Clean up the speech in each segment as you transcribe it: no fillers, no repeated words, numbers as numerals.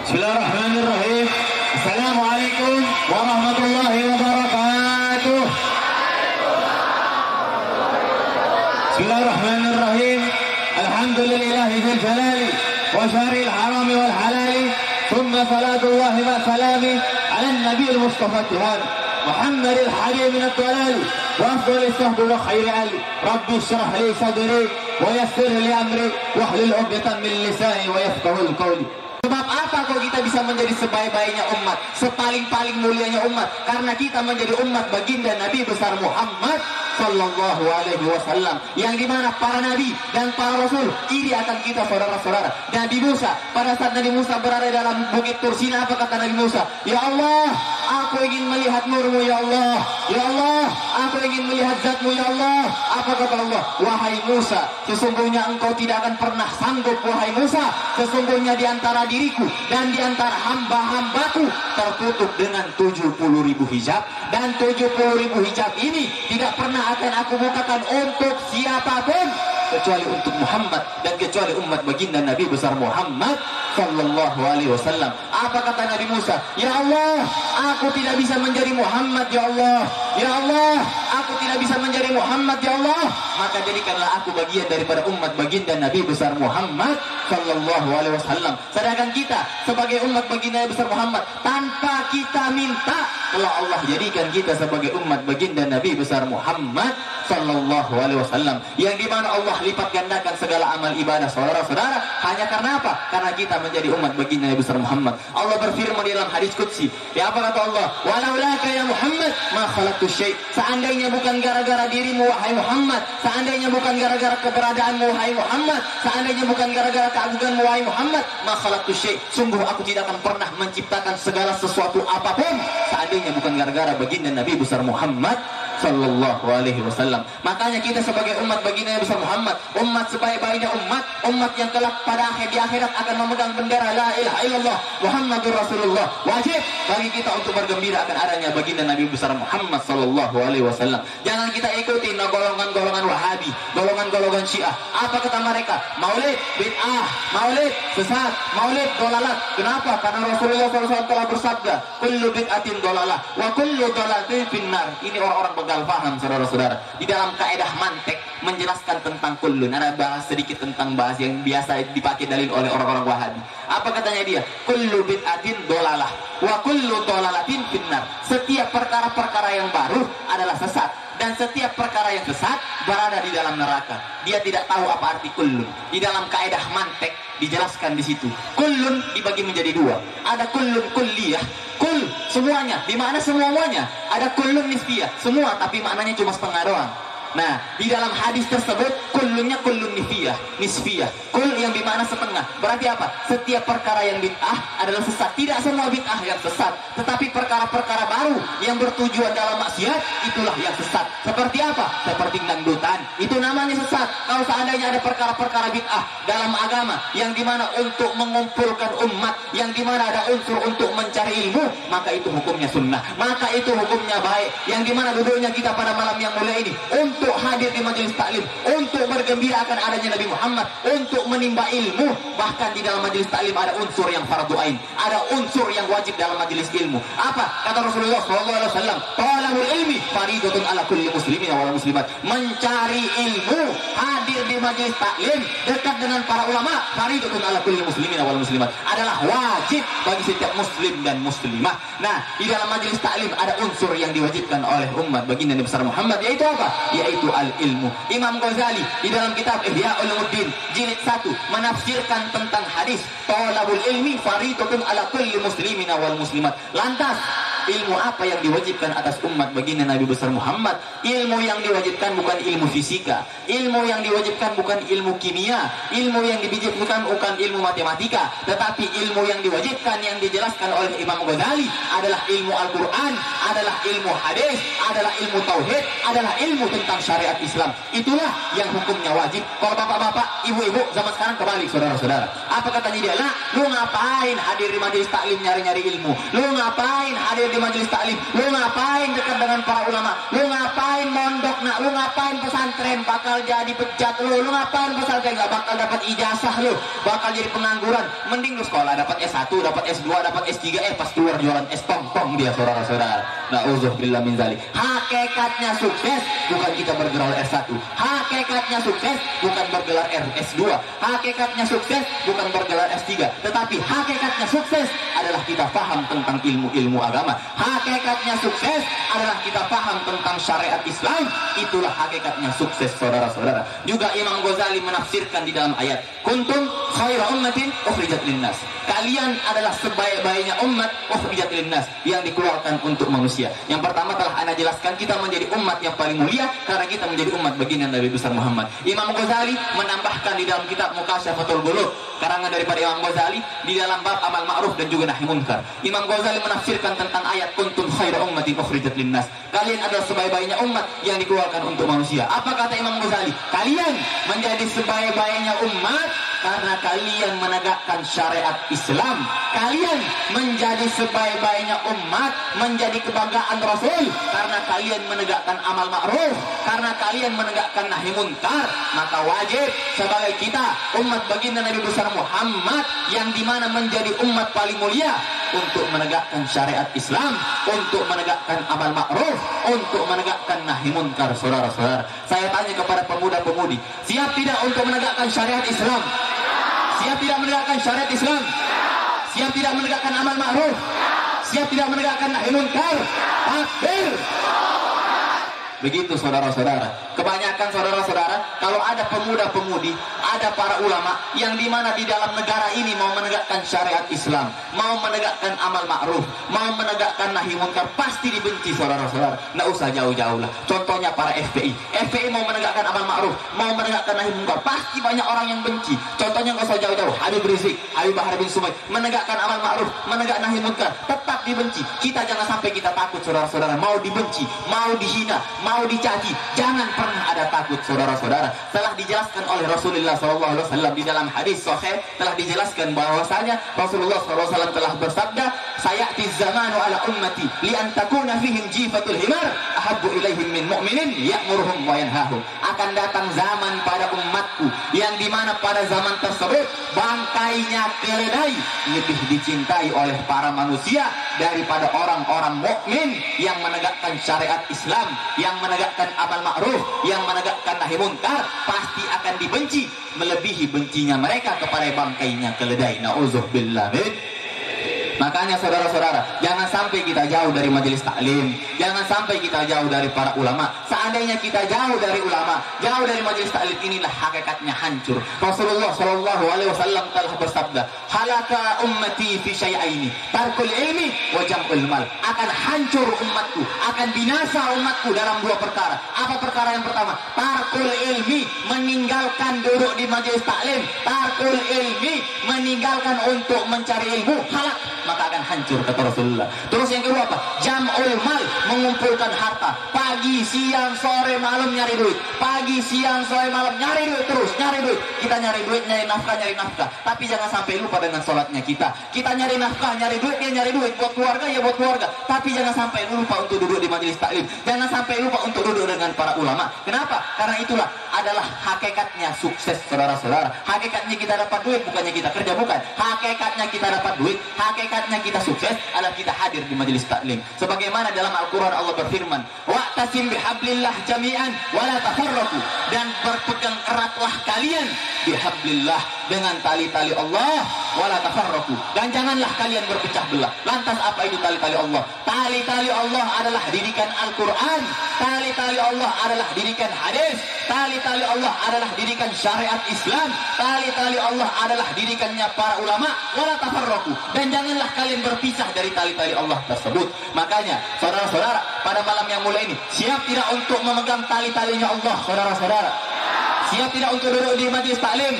Bismillahirrahmanirrahim. Assalamualaikum warahmatullahi wabarakatuh. Bismillahirrahmanirrahim. Alhamdulillahi dzil jalali wa syaril harami wal halali. Thumma salatullahi wa salami ala nabiyil mustafa Tuhan Muhammadil habib min ad-dalal wa afdhalis sahbi wa khairi ali. Rabbi shrah li sadri wa yassir li amri wa hlul 'uqdatam min lisani wa yafqahul qawli. Sebab apa kok kita bisa menjadi sebaik-baiknya umat, sepaling-paling mulianya umat? Karena kita menjadi umat baginda Nabi besar Muhammad Sallallahu Alaihi Wasallam, yang dimana para nabi dan para rasul iri akan kita, saudara-saudara. Nabi Musa, pada saat Nabi Musa berada dalam bukit Tursina, apa kata Nabi Musa? Ya Allah, aku ingin melihat nurmu ya Allah. Ya Allah, aku ingin melihat zatmu ya Allah. Apa kata Allah? Wahai Musa, sesungguhnya engkau tidak akan pernah sanggup, wahai Musa. Sesungguhnya di antara diriku dan di antara hamba-hambaku tertutup dengan 70.000 hijab, dan 70.000 hijab ini tidak pernah akan aku bukakan untuk siapapun kecuali untuk Muhammad dan kecuali umat baginda Nabi besar Muhammad Sallallahu Alaihi Wasallam. Apa kata Nabi Musa? Ya Allah, aku tidak bisa menjadi Muhammad ya Allah. Ya Allah, aku tidak bisa menjadi Muhammad ya Allah. Maka jadikanlah aku bagian daripada umat baginda Nabi besar Muhammad Sallallahu Alaihi Wasallam. Sedangkan kita sebagai umat baginda Nabi besar Muhammad, tanpa kita minta, telah Allah jadikan kita sebagai umat baginda Nabi besar Muhammad Sallallahu Alaihi Wasallam, yang dimana Allah lipat gandakan segala amal ibadah saudara-saudara hanya karena apa? Karena kita menjadi umat baginda Nabi besar Muhammad. Allah berfirman di dalam hadis qudsi, ya apa kata Allah? Walaulaka ya Muhammad ma khalaqtu syai'. Seandainya bukan gara-gara dirimu wahai Muhammad, seandainya bukan gara-gara keberadaanmu wahai Muhammad, seandainya bukan gara-gara keagunganmu wahai Muhammad, ma khalaqtu syai'. Sungguh aku tidak akan pernah menciptakan segala sesuatu apapun seandainya bukan gara-gara baginda Nabi besar Muhammad Sallallahu Alaihi Wasallam. Makanya kita sebagai umat baginda besar Muhammad, umat sebaik-baiknya umat yang kelak pada di akhirat akan memegang bendera la ilaha illallah Muhammadur Rasulullah. Wajib bagi kita untuk bergembira akan adanya baginda Nabi besar Muhammad Sallallahu Alaihi Wasallam. Jangan kita ikuti golongan-golongan Wahabi, golongan-golongan Syiah. Apa kata mereka? Maulid bid'ah, maulid sesat, maulid dolalat. Kenapa? Karena Rasulullah SAW telah bersabda, kullu bid'atin dolalah wa kullu dolalatin finnar. Ini orang-orang begal paham saudara-saudara. Di dalam kaidah mantek menjelaskan tentang kullun, ada bahas sedikit tentang bahas yang biasa dipakai dalil oleh orang-orang Wahabi. Apa katanya dia? Kullu bid'atin dolalah wa kullu dolalatin finnar. Setiap perkara-perkara yang baru adalah sesat, dan setiap perkara yang sesat berada di dalam neraka. Dia tidak tahu apa arti kullun. Di dalam kaidah mantek dijelaskan di situ. Kullun dibagi menjadi dua. Ada kullun kulliyah, kul semuanya, di mana semuanya. Ada kullun nisbiyah, semua tapi maknanya cuma setengah doang. Nah, di dalam hadis tersebut kullunnya kullun nisfiyah. Kul yang dimana setengah. Berarti apa? Setiap perkara yang bid'ah adalah sesat. Tidak semua bid'ah yang sesat, tetapi perkara-perkara baru yang bertujuan dalam maksiat, itulah yang sesat. Seperti apa? Seperti dangdutan, itu namanya sesat. Kalau seandainya ada perkara-perkara bid'ah dalam agama yang dimana untuk mengumpulkan umat, yang dimana ada unsur untuk mencari ilmu, maka itu hukumnya sunnah, maka itu hukumnya baik. Yang dimana duduknya kita pada malam yang mulia ini untuk untuk hadir di majelis taklim, untuk bergembira akan adanya Nabi Muhammad, untuk menimba ilmu. Bahkan di dalam majelis taklim ada unsur yang fardu ain, ada unsur yang wajib dalam majelis ilmu. Apa kata Rasulullah SAW? Talabul ilmi faridatun ala kulli muslimin wal muslimat. Mencari ilmu, hadir di majelis taklim, dekat dengan para ulama, faridatun ala kulli muslimin wal muslimat, adalah wajib bagi setiap muslim dan muslimah. Nah, di dalam majelis taklim ada unsur yang diwajibkan oleh umat baginda Nabi besar Muhammad, yaitu apa? Yaitu al-ilmu. Imam Ghazali di dalam kitab Ihya Ulumuddin jilid 1 menafsirkan tentang hadis talabul ilmi faridatun ala kulli muslimin wal muslimat. Lantas ilmu apa yang diwajibkan atas umat baginda Nabi besar Muhammad? Ilmu yang diwajibkan bukan ilmu fisika, ilmu yang diwajibkan bukan ilmu kimia, ilmu yang diwajibkan bukan ilmu matematika, tetapi ilmu yang diwajibkan yang dijelaskan oleh Imam Ghazali adalah ilmu Al-Quran, adalah ilmu hadis, adalah ilmu tauhid, adalah ilmu tentang syariat Islam. Itulah yang hukumnya wajib. Kalau bapak-bapak, ibu-ibu zaman sekarang kebalik, saudara-saudara. Apa katanya dia? Lah, lu ngapain hadir di majelis taklim nyari-nyari ilmu? Lu ngapain hadir di majelis taklim? Lu ngapain dekat dengan para ulama? Lu ngapain mondok nak? Lu ngapain pesantren? Bakal jadi bejat lu. Lu ngapain pesantren? Gak bakal dapat ijazah lu. Bakal jadi pengangguran. Mending lu sekolah dapat S1, dapat S2, dapat S3, pas keluar jualan es tong-tong dia, saudara-saudara. Na'udzubillah min dzalik. Hakikatnya sukses bukan kita bergelar S1. Hakikatnya sukses bukan bergelar S2. Hakikatnya sukses bukan bergelar S3. Tetapi hakikatnya sukses adalah kita paham tentang ilmu-ilmu agama. Hakikatnya sukses adalah kita paham tentang syariat Islam. Itulah hakikatnya sukses, saudara-saudara. Juga Imam Ghazali menafsirkan di dalam ayat, kuntum khaira ummatin ukhrijat linnas. Kalian adalah sebaik-baiknya umat ukhrijat linnas, yang dikeluarkan untuk manusia. Yang pertama telah ana jelaskan, kita menjadi umat yang paling mulia karena kita menjadi umat baginda Nabi besar Muhammad. Imam Ghazali menambahkan di dalam kitab Mukasyafatul Ghulub, karangan daripada Imam Ghazali, di dalam bab amal ma'ruf dan juga nahi munkar. Imam Ghazali menafsirkan tentang ayat kuntum khaira ummatin ukhrijat linnas. Kalian adalah sebaik-baiknya umat yang dikeluarkan untuk manusia. Apa kata Imam Ghazali? Kalian menjadi sebaik-baiknya umat karena kalian menegakkan syariat Islam. Kalian menjadi sebaik-baiknya umat, menjadi kebanggaan Rasul karena kalian menegakkan amal ma'ruf, karena kalian menegakkan nahi munkar. Maka wajib sebagai kita umat baginda Nabi besar Muhammad, yang dimana menjadi umat paling mulia, untuk menegakkan syariat Islam, untuk menegakkan amal ma'ruf, untuk menegakkan nahi munkar. Saudara-saudara, saya tanya kepada pemuda-pemudi, siap tidak untuk menegakkan syariat Islam? Siap tidak menegakkan syariat Islam? Siap tidak menegakkan amal ma'ruf? Siap tidak menegakkan nahi munkar? Takbir! Begitu, saudara-saudara. Kebanyakan saudara-saudara, kalau ada pemuda-pemudi, ada para ulama yang dimana di dalam negara ini mau menegakkan syariat Islam, mau menegakkan amal ma'ruf, mau menegakkan nahi munkar, pasti dibenci, saudara-saudara. Nggak usah jauh-jauh lah. Contohnya para FPI. FPI mau menegakkan amal ma'ruf, mau menegakkan nahi munkar, pasti banyak orang yang benci. Contohnya nggak usah jauh-jauh. Habib Rizik, Habib Bahar bin Sumait, menegakkan amal ma'ruf, menegakkan nahi munkar, tetap dibenci. Kita jangan sampai kita takut, saudara-saudara. Mau dibenci, mau dihina, mau dicaci, jangan pernah ada takut, saudara-saudara. Telah dijelaskan oleh Rasulullah SAW di dalam hadis sahih, telah dijelaskan bahwasanya Rasulullah SAW telah bersabda, sayati zamanu ala ummati li an takuna fihim jifatul himar ahabbu ilaihim min mu'minin ya'muruhum wa yanhahum. Akan datang zaman pada umatku yang dimana pada zaman tersebut bangkainya keledai lebih dicintai oleh para manusia daripada orang-orang mukmin yang menegakkan syariat Islam, yang menegakkan amal ma'ruf, yang menegakkan nahi munkar. Pasti akan dibenci melebihi bencinya mereka kepada bangkainya keledai. Na'udzubillah min. Makanya saudara-saudara, jangan sampai kita jauh dari majelis taklim, jangan sampai kita jauh dari para ulama. Seandainya kita jauh dari ulama, jauh dari majelis taklim, inilah hakikatnya hancur. Rasulullah SAW telah bersabda, halaka ummati fi syai'aini, tarkul ilmi wa jam'ul mal. Akan hancur umatku, akan binasa umatku dalam dua perkara. Apa perkara yang pertama? Tarkul ilmi, meninggalkan dengan duduk di majelis taklim, tarkul ilmi, meninggalkan untuk mencari ilmu, halak, maka akan hancur kata Rasulullah. Terus yang kedua apa? Jam'ul mal, mengumpulkan harta. Pagi, siang, sore, malam nyari duit. Pagi, siang, sore, malam nyari duit terus, nyari duit. Kita nyari duit, nyari nafkah. Tapi jangan sampai lupa dengan sholatnya kita. Kita nyari nafkah, nyari duit, dia nyari duit. Buat keluarga, ya buat keluarga. Tapi jangan sampai lupa untuk duduk di majelis taklim. Jangan sampai lupa untuk duduk dengan para ulama. Kenapa? Karena itulah adalah hakikatnya sukses, saudara-saudara. Hakikatnya kita dapat duit, bukannya kita kerja, bukan. Hakikatnya kita dapat duit, hakikatnya kita sukses adalah kita hadir di majelis taklim. Sebagaimana dalam Al-Quran Allah berfirman, wa'tasim bihablillah jami'an wala tafarraqu, dan berpegang eratlah kalian bihablillah, dengan tali-tali Allah, wala tafarraqu, dan janganlah kalian berpecah belah. Lantas apa itu tali-tali Allah? Tali-tali Allah adalah didikan Al-Quran, tali-tali Allah adalah didikan hadis, tali-tali Allah adalah didikan syariat Islam, tali-tali Allah adalah didikannya para ulama, wala tafarraqu, dan janganlah kalian berpisah dari tali-tali Allah tersebut. Makanya saudara-saudara, pada malam yang mulia ini, siap tidak untuk memegang tali-talinya Allah, saudara-saudara? Siap tidak untuk duduk di majelis taklim?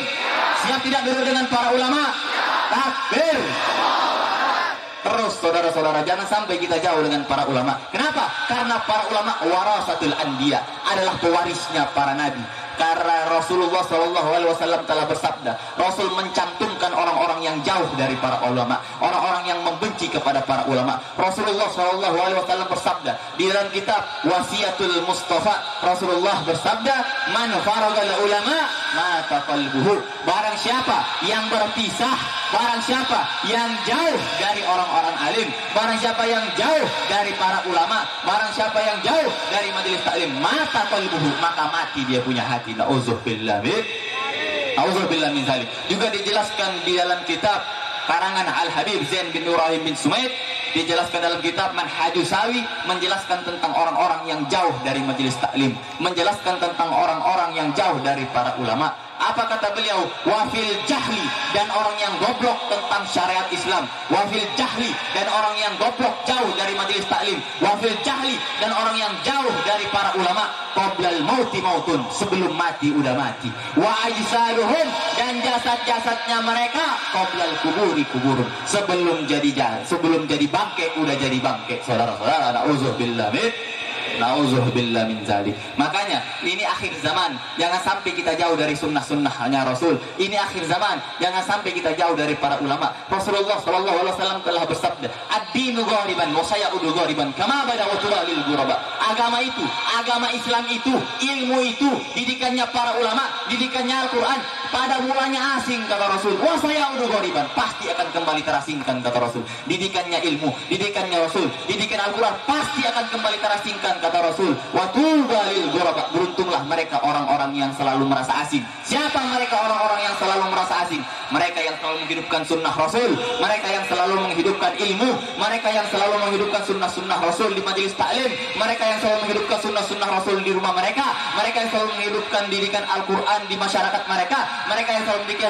Siap tidak duduk dengan para ulama? Takbir. Terus saudara-saudara, jangan sampai kita jauh dengan para ulama. Kenapa? Karena para ulama warasatul anbiya, adalah pewarisnya para nabi. Karena Rasulullah SAW telah bersabda, Rasul mencantumkan orang-orang yang jauh dari para ulama, orang-orang yang membenci kepada para ulama. Rasulullah SAW bersabda di dalam kitab Wasiatul Mustafa, Rasulullah bersabda, man faragal ulama mata qalbuhu, barang siapa yang berpisah, barang siapa yang jauh dari orang-orang alim, barang siapa yang jauh dari para ulama, barang siapa yang jauh dari majelis taklim, mata qalbuhu, maka mati dia punya hati. Nauzubillah min zalik. Juga dijelaskan di dalam kitab karangan Al-Habib Zain bin Nurahim bin Sumaid, dijelaskan dalam kitab Manhajus Sawi, menjelaskan tentang orang-orang yang jauh dari majelis taklim, menjelaskan tentang orang-orang yang jauh dari para ulama. Apa kata beliau? Wafil jahli, dan orang yang goblok tentang syariat Islam. Wafil jahli, dan orang yang goblok jauh dari majelis taklim. Wafil jahli, dan orang yang jauh dari para ulama. Qoblal mauti mautun, sebelum mati udah mati. Wa ajsaluhum, dan jasad-jasadnya mereka. Qoblal kuburi kuburun, sebelum jadi bangke udah jadi bangke. Saudara-saudara, na'udzubillah min zalik. Makanya ini akhir zaman, jangan sampai kita jauh dari sunnah-sunnahnya Rasul. Ini akhir zaman, jangan sampai kita jauh dari para ulama. Rasulullah SAW telah bersabda, ad-dinu ghariban wa sayaudu ghariban kama bada wa turalil ghuraba. Agama itu, agama Islam itu, ilmu itu, didikannya para ulama, didikannya Al-Quran, pada mulanya asing kata Rasul. Wa sayaudu ghariban, pasti akan kembali terasingkan kata Rasul. Didikannya ilmu, didikannya Rasul, didikan Al-Quran, pasti akan kembali terasingkan kata Rasul. Wa tubalil ghuraba, beruntunglah mereka orang-orang yang selalu merasa asing. Siapa mereka orang-orang yang selalu merasa asing? Mereka yang selalu menghidupkan sunnah Rasul, mereka yang selalu menghidupkan ilmu, mereka yang selalu menghidupkan sunnah-sunnah Rasul di majelis taklim, mereka yang selalu menghidupkan sunnah-sunnah Rasul di rumah mereka, mereka yang selalu menghidupkan didikan Al-Quran di masyarakat mereka, mereka yang selalu memiliki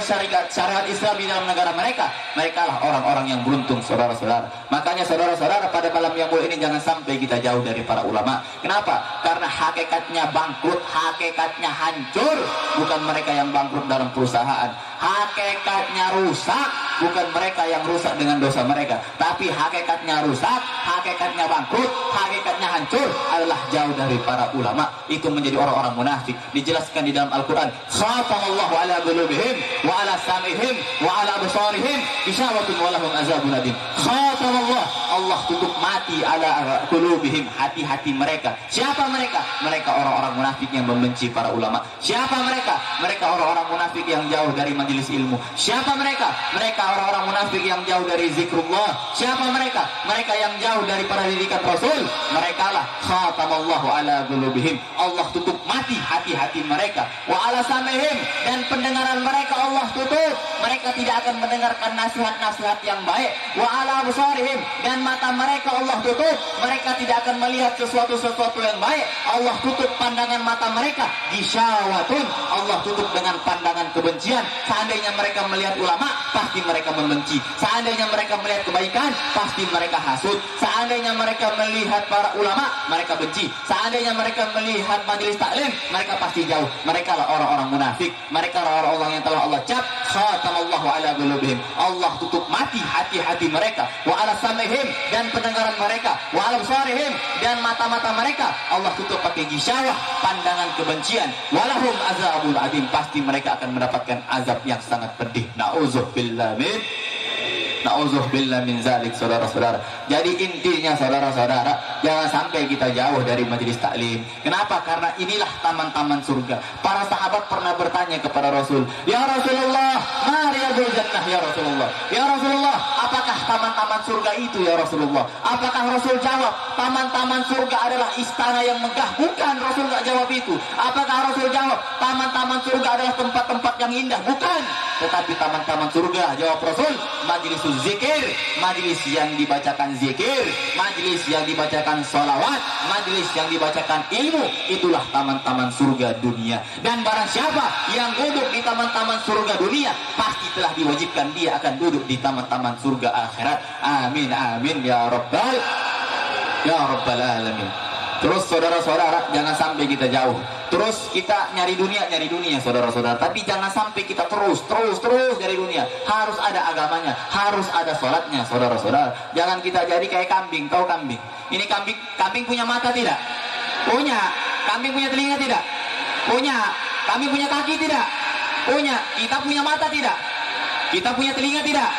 syariat Islam di dalam negara mereka. Mereka lah orang-orang yang beruntung, saudara-saudara. Makanya saudara-saudara, pada malam yang mulia ini jangan sampai kita jauh dari para ulama. Kenapa? Karena hakikatnya bangkrut, hakikatnya hancur, bukan mereka yang bangkrut dalam perusahaan. Hakikatnya rusak, bukan mereka yang rusak dengan dosa mereka, tapi hakikatnya rusak, hakikatnya bangkrut, hakikatnya hancur adalah jauh dari para ulama. Itu menjadi orang-orang munafik. Dijelaskan di dalam Al-Quran, khatamallahu ala qulubihim wa ala sam'ihim wa ala absarihim isyawatun wa lahum azabun adim. Khatamallah, Allah tutup mati ala qulubihim, hati-hati mereka. Siapa mereka? Mereka orang-orang munafik yang membenci para ulama. Siapa mereka? Mereka orang-orang munafik yang jauh dari majelis ilmu. Siapa mereka? Mereka orang-orang munafik yang jauh dari zikrullah. Siapa mereka? Mereka yang jauh dari para didikan Rasul. Mereka lah khatamallahu ala qulubihim, Allah tutup mati hati-hati mereka. Wa ala samihim, dan pendengaran mereka Allah tutup. Mereka mereka tidak akan mendengarkan nasihat-nasihat yang baik. Wa ala absarihim, dan mata mereka Allah tutup, mereka tidak akan melihat sesuatu yang baik. Allah tutup pandangan mata mereka. Gisyawatun, Allah tutup dengan pandangan kebencian. Seandainya mereka melihat ulama, pasti mereka membenci. Seandainya mereka melihat kebaikan, pasti mereka hasud. Seandainya mereka melihat para ulama, mereka benci. Seandainya mereka melihat majelis taklim, mereka pasti jauh. Mereka lah orang-orang munafik. Mereka lah orang-orang yang telah Allah cap. Khatamallahu ala qulubihim, Allah tutup mati hati-hati mereka. Wa ala sam'ihim, dan pendengaran mereka. Wa ala absarihim, dan mata-mata mereka Allah tutup pakai gisyawah, pandangan kebencian. Walahum azabul adim, pasti mereka akan mendapatkan azab yang sangat pedih. Na'udzubillah min zalik, saudara-saudara. Jadi intinya saudara-saudara, jangan sampai kita jauh dari majelis taklim. Kenapa? Karena inilah taman-taman surga. Para sahabat pernah bertanya kepada Rasul, "Ya Rasulullah, ma riyadul jannah ya Rasulullah?" "Ya Rasulullah, apakah taman-taman surga itu ya Rasulullah?" Apakah Rasul jawab, "Taman-taman surga adalah istana yang megah?" Bukan, Rasul enggak jawab itu. Apakah Rasul jawab, "Taman-taman surga adalah tempat-tempat yang indah?" Bukan. Tetapi taman-taman surga, jawab Rasul, majelis zikir, majelis yang dibacakan zikir, majelis yang dibacakan sholawat, majelis yang dibacakan ilmu. Itulah taman-taman surga dunia. Dan barang siapa yang duduk di taman-taman surga dunia, pasti telah diwajibkan dia akan duduk di taman-taman surga akhirat. Amin amin ya rabbal alamin. Terus saudara-saudara, jangan sampai kita jauh. Terus kita nyari dunia saudara-saudara. Tapi jangan sampai kita terus nyari dunia. Harus ada agamanya, harus ada sholatnya saudara-saudara. Jangan kita jadi kayak kambing. Tahu kambing? Ini kambing punya mata tidak? Punya. Kambing punya telinga tidak? Punya. Kambing punya kaki tidak? Punya. Kita punya mata tidak? Kita punya telinga tidak?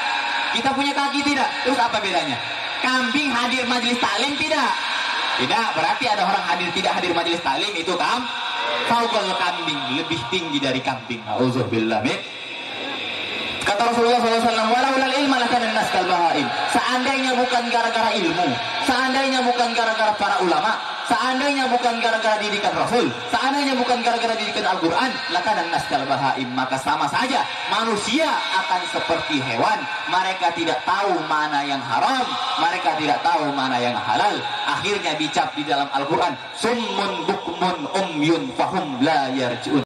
Kita punya kaki tidak? Terus apa bedanya? Kambing hadir majelis taklim tidak? Tidak, berarti ada orang tidak hadir majelis taklim, itu fauqal kambing, lebih tinggi dari kambing. Auzubillah min. Kata Rasulullah SAW, "Walaulal ilma lakana an-nas kal bahaim." Seandainya bukan gara-gara ilmu, seandainya bukan gara-gara para ulama, seandainya bukan gara-gara didikan Rasul, seandainya bukan gara-gara didikan Al-Quran, lakana an-nas kal bahaim, maka sama saja manusia akan seperti hewan. Mereka tidak tahu mana yang haram, mereka tidak tahu mana yang halal. Akhirnya dicap di dalam Al-Quran, summun bukmun umyun fahum la yarji'un.